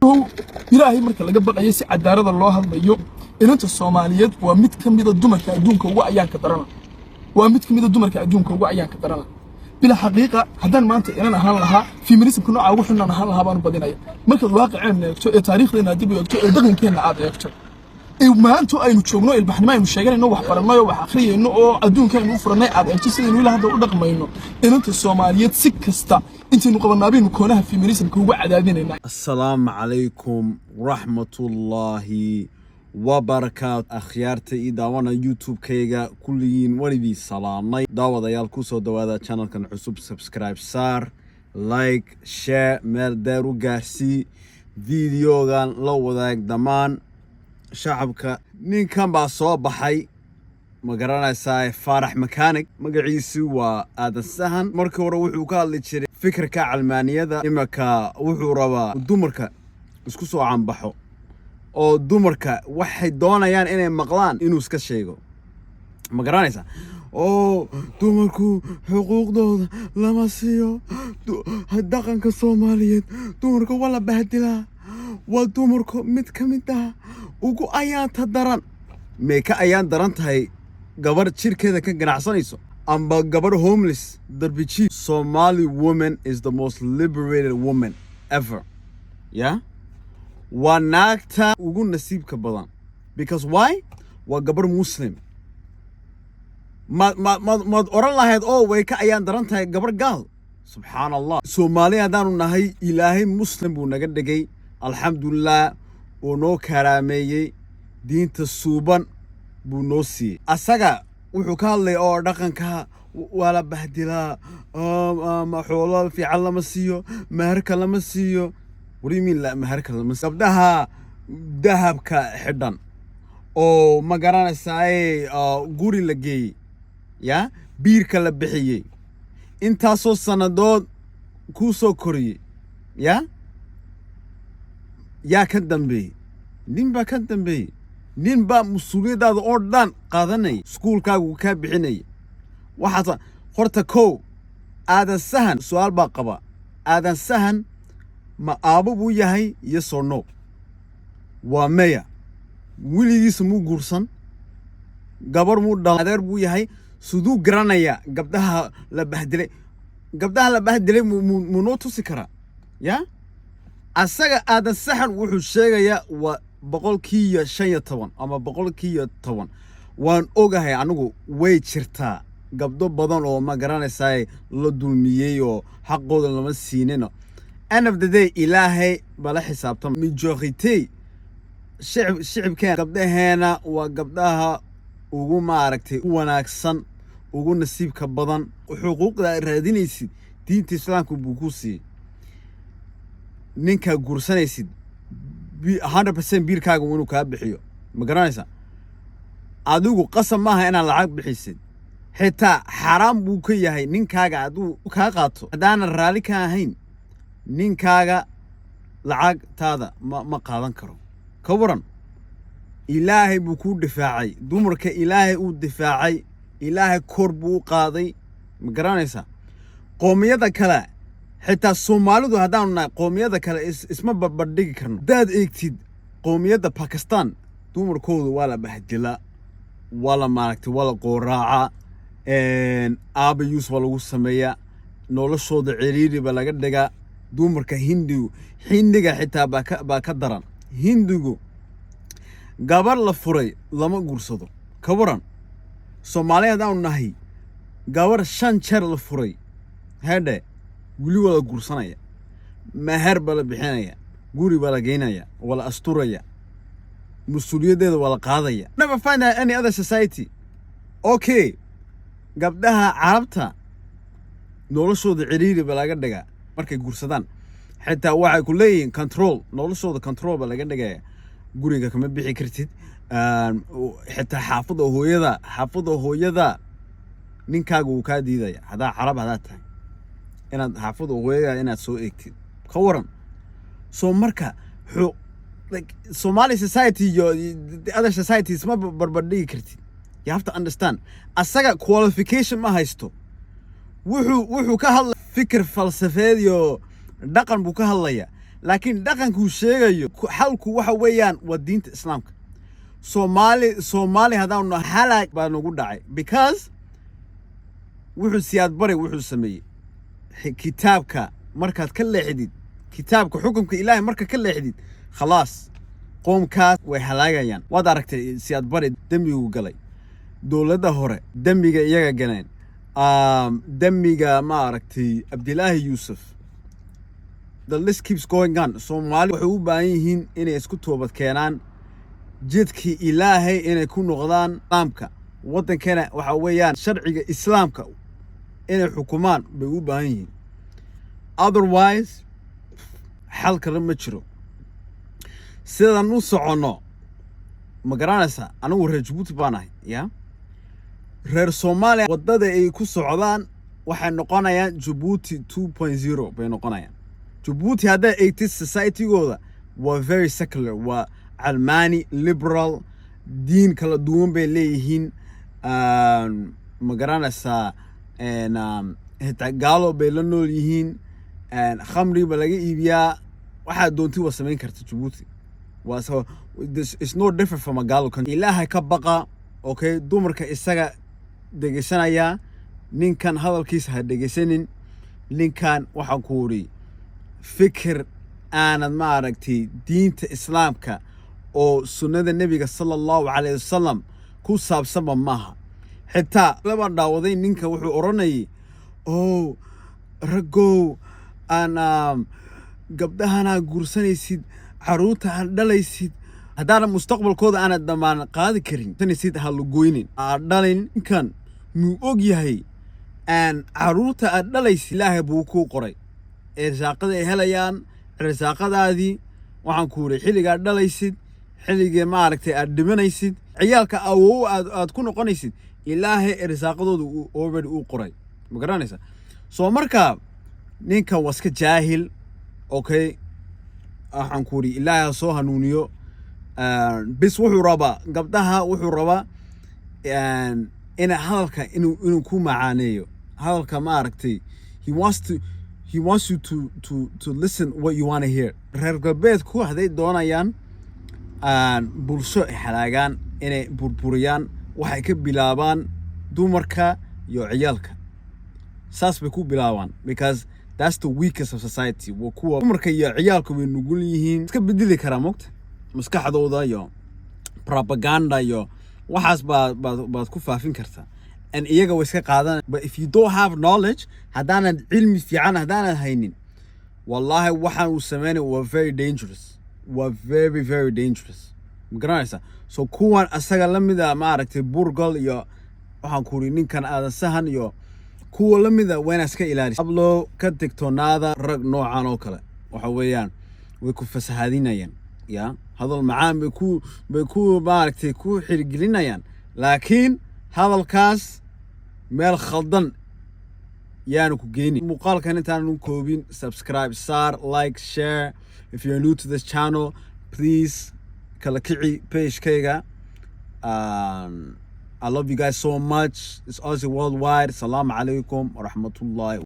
ilaahay marka laga baqayo si cadaalada loo hadlayo inanta Soomaaliyeed waa mid kamid ah dumarka adduunka ugu ayaanka daran bila xaqiiqa haddaan maanta inaan ahaan lahaa feminismka nooca ugu xunaan ahaan lahaa baan badinaya markaad waaqiceen eegto ee taariikhdeena dib u eegto ee dhaqankeena aad eegto maanta aynu joogno ilbaxnimo aynu sheeganayno wax baranayno wax akhriyayno oo adduunkeenu u furanay aad eegto sidaynu ilaa hadda u dhaqmayno inanta Soomaaliyeed si kasta intaynu qabanaabaynu koonaha feminismka ugu cadaadinayna. Assalaamu calaykum waraxmatullaahi وبركات أخيارتي داوانا يوتيوب كيغا كلين ولدي سلامي داودا يالكو سو دوادا channel كان عصوب سبسكرايب سار لايك شير ميل دارو غارسي فيديو غان لو وداك دمان شعبك نين كان با سو بحي مقرانا ساي فارح مكانك مقعيسي وآدن سهن مركا ورا وحو كالي جيري فكر كعلمانية دا إما كا وحو روا دومركا اسكو سو عن بحو oo dumarka waxay doonayaan inay maqlaan inuu iska sheego ma garanaysa oo dumarku xuquuqdooda lama siiyo dhaqanka Soomaaliyeed dumarka wala bahdilaa waa dumarku mid kamid ah ugu ayaanta daran meeka ayaan daran tahay gabar jirkeeda ka ganacsanayso amba gabar homeless darbici. Somali woman is the most liberated woman ever, yeah. وناكتا ugu nasiibka badan because why waa gabar muslim ma oran lahayd oo way ka ayaan daran tahay gabar gaal subhanallah. Soomaaliya haddaanu nahay ilaahay muslim buu naga dhigay alxamdulillah oo noo karaameeyey diinta suuban buu noo siiyey asaga wuxuu ka hadlay oo dhaqanka waa la bahdilaa ma xoolo fiican lama siiyo maharka lama siiyo وريمين لا مهرك المسبدها ذهب كحدن أو مقارنة ساي غوري لجي يا بير كلا بحيي انت صو سندود كوسو كوري يا كدن بي نين كدن بي نين مسؤولية دا أردن قادني سكول كاغو كابحيني وحصا خورتا كو هذا السهن سؤال باقبا هذا السهن ما أبو بو يهي yes or no ومايا وليس مو غورسان غبر مو دادر بو يهي سدو غرانيا غبدها لبهدلي مو نو توسي كرا يا اسغا اد سحن وحو شيغيا و boqolkiiba 15 ama boqolkiiba 10 waan ogahay anigu way jirtaa gabdho badan oo ma garanaysaa la dulmiyay oo xaqooda lama siinino. end of the day ilaahay bala xisaabtan majority shicibka gabdhaheena waa gabdhaha ugu maaragtay wanaagsan ugu nasiibka badan xuquuqda raadinaysid diinta islaamku buu ku siiyay ninka guursanaysid 100% biirkaaga inuu ka bixiyo ma garanaysa adigu qasam maaha inaad lacag bixisid xitaa xaraam buu ka yahay ninkaaga aduu ka qaato hadaan raali ka ahayn ninkaaga lacagtaada ma qaadan karo ka waran ilaahay buu ku difaacay dumarka ilaahay uu difaacay ilaahay kor buu qaaday ma garanaysa qoomiyada kale xitaa Soomaalidu hadaan nahay qoomiyada kale isma barbardhigi karno dad eegtid qoomiyada Pakistan dumarkoodu waa la bahdila wala maaragtay wala qoraaca aaba yusuf lagu sameeyaa noloshooda ciriiri ba laga dhigaa dumarka hindiga xitaa baa ka daran hindigu gabar la furay lama guursado ka waran Soomaaliya hadaan nahay gabar 5 jeer la furay hade wili wala guursanaya mahar bala bixinaya guri bala geynaya wala asturaya mas'uuliyadeeda wala qaadaya. Never find any other society okay gabdhaha carabta noloshooda ciriiri ba laga dhigaa markay guursadaan xitaa waxay ku leeyihiin control noloshooda control ba laga dhigaya guriga kama bixi kartid xitaa xaafada hooyada ninkaaga uu ka diidaya hadaa carab hadaa tahay inaad xaafada hooyada inaad soo eegtid ka waran soo marka like Somali society the other societies ma barbardhigi kartid. You have to understand asaga qualification ma haysto wuxuu ka hadlay fikir falsafeed iyo dhaqan buu ka hadlaya laakiin dhaqankuu sheegayo xalku waxa weeyaan waa diinta islaamka. Soomaali haddaan halaag baa nagu dhacay because wuxuu siyaad bare wuxuu sameeyey kitaabka markaad ka leexdid kitaabka xukunka ilaahay marka ka leexdid khalaas qoomkaas way halaagayaan. waad aragtay siyaad bare dembigu galay dowladda hore dembiga iyaga galeen dembiga ma aragtay Abdilaahi Yuusuf. The list keeps going on. Soomaali waxay u baahan yihiin inay isku toobad keenaan jidkii ilaahay inay ku noqdaan islaamka waddankeena waxa weeyaan sharciga islaamka inay xukumaan bay u baahan yihiin. Otherwise xal kale ma jiro. sidaan u soconno ma garanaysaa anigu reer Djibouti baan ahay reer Soomaaliya waddada ay ku socdaan waxay noqonayaan Djibouti 2.0 bay noqonayaan. Djibouti hadda 80 society-gooda waa very secular, waa Almani liberal, diin kala duwan bay leeyihiin ma garanaysaa xitaa gaalo bay la nool yihiin khamri ba laga iibiyaa waxaa doontii waa samayn karta Djibouti. So this is no different from a gaalo country. ilaahay ka baqa okay dumarka isaga dhegeysanaya ninkan hadalkiisa ha dhegeysanin. ninkan waxaan ku uri fikir aanad ma aragtay diinta islaamka oo sunnada nabiga sallallahu alayhi wasallam ku saabsanba maaha. xitaa laba dhaawaday ninka wuxuu oranayay ragow aan gabdhahana guursanaysid caruurta aan dhalaysid haddana mustaqbalkooda aanad dhammaan qaadi karin tanaysid ha la goynin dhalin. ninkan muu og yahay caruurta aad dhalaysid ilaahay buu ku qoray irsaaqada ay helayaan irsaaqadaadii waxaan ku uri xilliga aad dhalaysid xilliga ma aragtay aad dhimanaysid ciyaalka awow aad ku noqonaysid ilaahay irsaaqadooda already u qoray ma garanaysaa. soo marka ninkan waa iska jaahil okay waxaan ku uri ilaahay soo hanuuniyo bis wuxuu rabaa gabdhaha wuxuu rabaa in hadalka inuu ku macaaneeyo hadalka ma aragtay he wants you to listen what you want to hear. reer galbeedku haday doonayaan bulsho ay halaagaan inay burburiyaan waxay ka bilaabaan dumarka iyo ciyaalka saas bay ku bilaabaan because that's the weakest of society. kuwa dumarka iyo ciyaalku way nugul yihiin iska bedeli karaa mogta maskaxdooda iyo propaganda iyo waxaas baad ku faafin kartaa and iyaga way iska qaadan. but if you don't have knowledge haddaanad cilmi fiican haddaanad haynin wallahi waxaan uu sameynay waa very dangerous waa very very dangerous ma garanaysaa. so kuwan asaga la mida ma aragtay burgal iyo waxaan ku uri ninkan aadan sahan iyo kuwa la mida wayna iska ilaalisaa. hablo ka digtoonaada rag noocan oo kale waxa weeyaan way ku fasahaadinayaan hadal macaan bay ku maaragtay ku xirigelinayaan laakiin hadalkaas meel khaldan yaanu ku geynin. muuqaalkan intaan koobin subscribe saar like share. if you're new to this channel please kala kici page-kayga. I love you guys so much. It's Aussie Worldwide. Assalamu alaikum wa rahmatullahi.